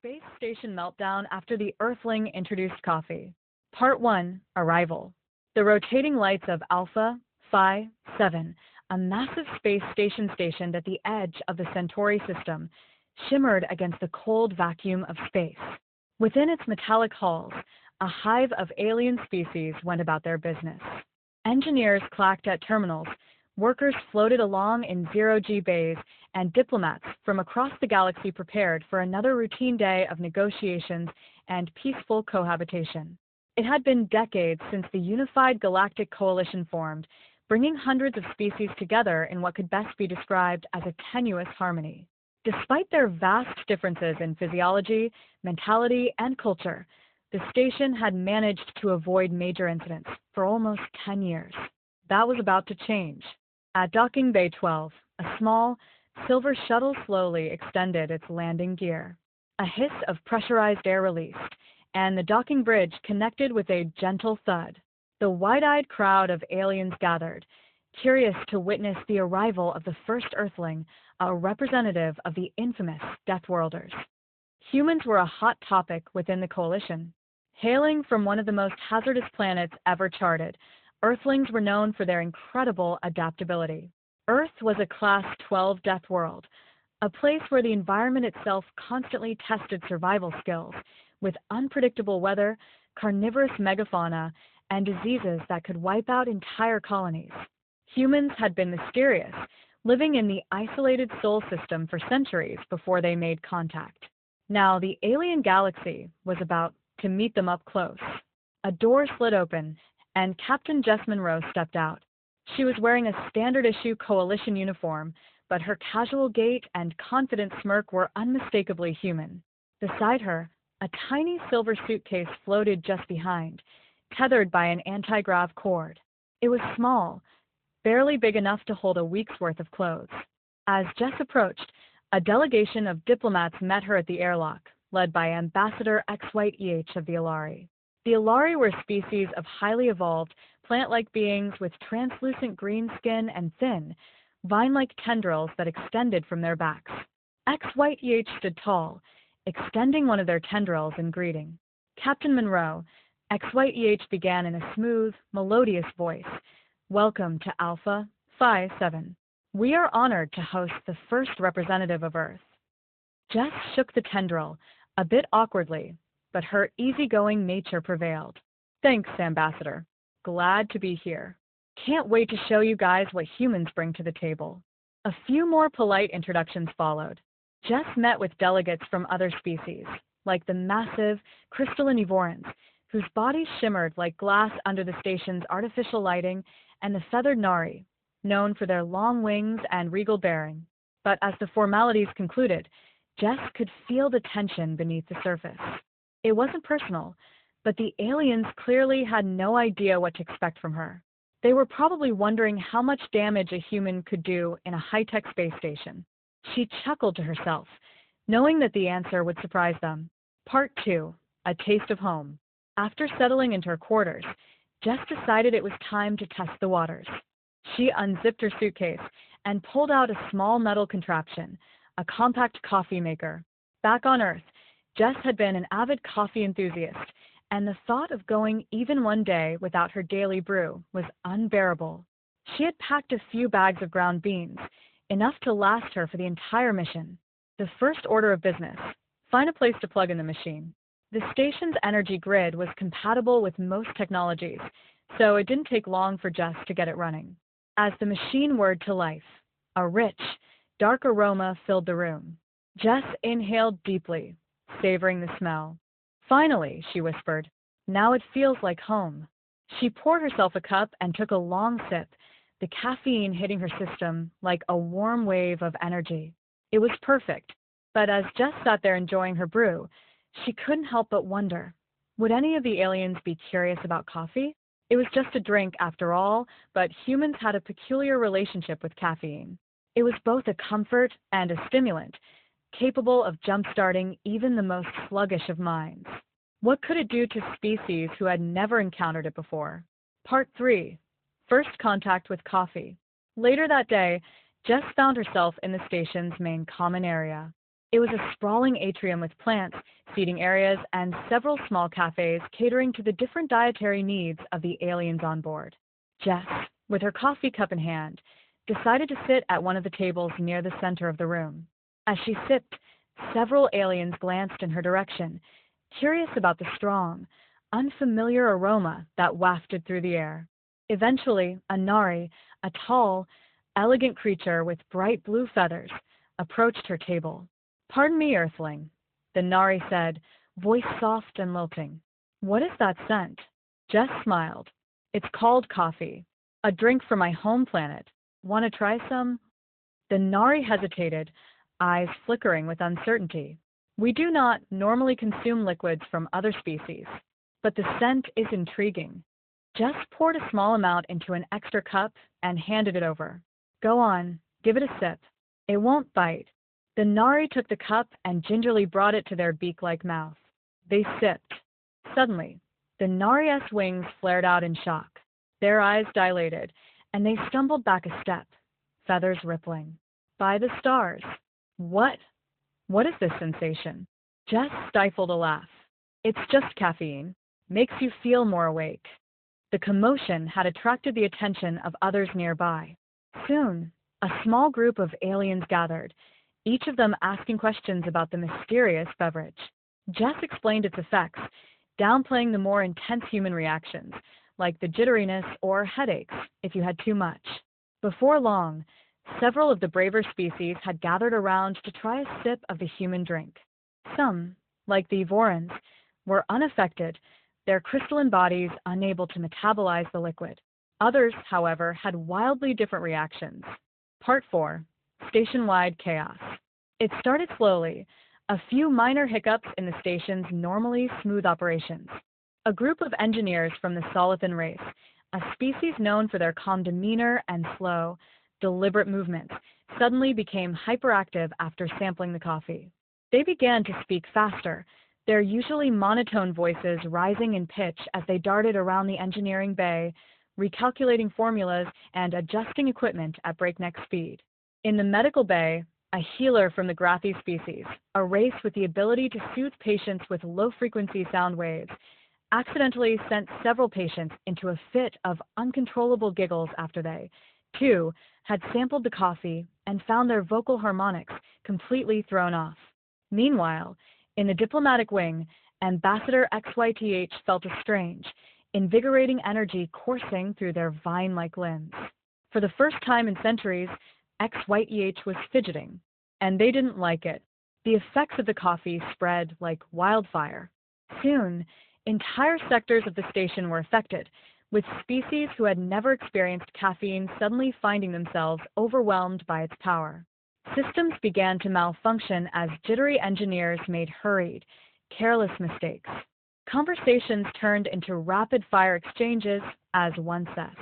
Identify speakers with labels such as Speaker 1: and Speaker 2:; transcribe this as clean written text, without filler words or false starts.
Speaker 1: Space Station Meltdown after the Earthling introduced coffee. Part 1, Arrival. The rotating lights of Alpha Phi 7, a massive space station stationed at the edge of the Centauri system, shimmered against the cold vacuum of space. Within its metallic halls, a hive of alien species went about their business. Engineers clacked at terminals, workers floated along in zero-G bays, and diplomats from across the galaxy prepared for another routine day of negotiations and peaceful cohabitation. It had been decades since the unified galactic coalition formed, bringing hundreds of species together in what could best be described as a tenuous harmony. Despite their vast differences in physiology, mentality, and culture, the station had managed to avoid major incidents for almost 10 years. That was about to change. At Docking Bay 12, a small, silver shuttle slowly extended its landing gear. A hiss of pressurized air released, and the docking bridge connected with a gentle thud. The wide-eyed crowd of aliens gathered, curious to witness the arrival of the first Earthling, a representative of the infamous Deathworlders. Humans were a hot topic within the coalition. Hailing from one of the most hazardous planets ever charted, Earthlings were known for their incredible adaptability. Earth was a Class 12 death world, a place where the environment itself constantly tested survival skills, with unpredictable weather, carnivorous megafauna, and diseases that could wipe out entire colonies. Humans had been mysterious, living in the isolated Sol system for centuries before they made contact. Now the alien galaxy was about to meet them up close. A door slid open, and Captain Jess Monroe stepped out. She was wearing a standard-issue coalition uniform, but her casual gait and confident smirk were unmistakably human. Beside her, a tiny silver suitcase floated just behind, tethered by an anti-grav cord. It was small, barely big enough to hold a week's worth of clothes. As Jess approached, a delegation of diplomats met her at the airlock, led by Ambassador XYEH of the Ilari. The Ilari were a species of highly evolved, plant-like beings with translucent green skin and thin, vine-like tendrils that extended from their backs. XYEH stood tall, extending one of their tendrils in greeting. Captain Monroe, XYEH began in a smooth, melodious voice. Welcome to Alpha Phi 7. We are honored to host the first representative of Earth. Jess shook the tendril, a bit awkwardly, but her easygoing nature prevailed. Thanks, Ambassador. Glad to be here. Can't wait to show you guys what humans bring to the table. A few more polite introductions followed. Jess met with delegates from other species, like the massive crystalline Evorans, whose bodies shimmered like glass under the station's artificial lighting, and the feathered Nari, known for their long wings and regal bearing. But as the formalities concluded, Jess could feel the tension beneath the surface. It wasn't personal, but the aliens clearly had no idea what to expect from her. They were probably wondering how much damage a human could do in a high-tech space station. She chuckled to herself, knowing that the answer would surprise them. Part 2, A Taste of Home. After settling into her quarters, Jess decided it was time to test the waters. She unzipped her suitcase and pulled out a small metal contraption, a compact coffee maker. Back on Earth, Jess had been an avid coffee enthusiast, and the thought of going even one day without her daily brew was unbearable. She had packed a few bags of ground beans, enough to last her for the entire mission. The first order of business: find a place to plug in the machine. The station's energy grid was compatible with most technologies, so it didn't take long for Jess to get it running. As the machine whirred to life, a rich, dark aroma filled the room. Jess inhaled deeply, savoring the smell. Finally, she whispered, now it feels like home. She poured herself a cup and took a long sip, the caffeine hitting her system like a warm wave of energy. It was perfect, but as Jess sat there enjoying her brew, she couldn't help but wonder, would any of the aliens be curious about coffee? It was just a drink after all, but humans had a peculiar relationship with caffeine. It was both a comfort and a stimulant, capable of jump-starting even the most sluggish of minds. What could it do to species who had never encountered it before? Part 3. First Contact with Coffee. Later that day, Jess found herself in the station's main common area. It was a sprawling atrium with plants, seating areas, and several small cafes catering to the different dietary needs of the aliens on board. Jess, with her coffee cup in hand, decided to sit at one of the tables near the center of the room. As she sipped, several aliens glanced in her direction, curious about the strong, unfamiliar aroma that wafted through the air. Eventually, a Nari, a tall, elegant creature with bright blue feathers, approached her table. "Pardon me, Earthling," the Nari said, voice soft and lilting. "What is that scent?" Jess smiled. "It's called coffee, a drink from my home planet. Want to try some?" The Nari hesitated, eyes flickering with uncertainty. "We do not normally consume liquids from other species, but the scent is intriguing." Jess poured a small amount into an extra cup and handed it over. "Go on, give it a sip. It won't bite." The Nari took the cup and gingerly brought it to their beak-like mouth. They sipped. Suddenly, the Nari's wings flared out in shock. Their eyes dilated, and they stumbled back a step, feathers rippling. "By the stars! What is this sensation?" Jess stifled a laugh. "It's just caffeine. Makes you feel more awake." The commotion had attracted the attention of others nearby. Soon, a small group of aliens gathered, each of them asking questions about the mysterious beverage. Jess explained its effects, downplaying the more intense human reactions, like the jitteriness or headaches if you had too much. Before long, several of the braver species had gathered around to try a sip of the human drink. Some, like the Vorans, were unaffected, their crystalline bodies unable to metabolize the liquid. Others, however, had wildly different reactions. Part 4. Station-wide chaos. It started slowly, a few minor hiccups in the station's normally smooth operations. A group of engineers from the Solithan race, a species known for their calm demeanor and slow, deliberate movements, suddenly became hyperactive after sampling the coffee. They began to speak faster, their usually monotone voices rising in pitch as they darted around the engineering bay, recalculating formulas and adjusting equipment at breakneck speed. In the medical bay, a healer from the Grathi species, a race with the ability to soothe patients with low-frequency sound waves, accidentally sent several patients into a fit of uncontrollable giggles after they, too, had sampled the coffee and found their vocal harmonics completely thrown off. Meanwhile, in the diplomatic wing, Ambassador XYTH felt a strange, invigorating energy coursing through their vine-like limbs. For the first time in centuries, XYTH was fidgeting, and they didn't like it. The effects of the coffee spread like wildfire. Soon, entire sectors of the station were affected, with species who had never experienced caffeine suddenly finding themselves overwhelmed by its power. Systems began to malfunction as jittery engineers made hurried, careless mistakes. Conversations turned into rapid-fire exchanges as one says.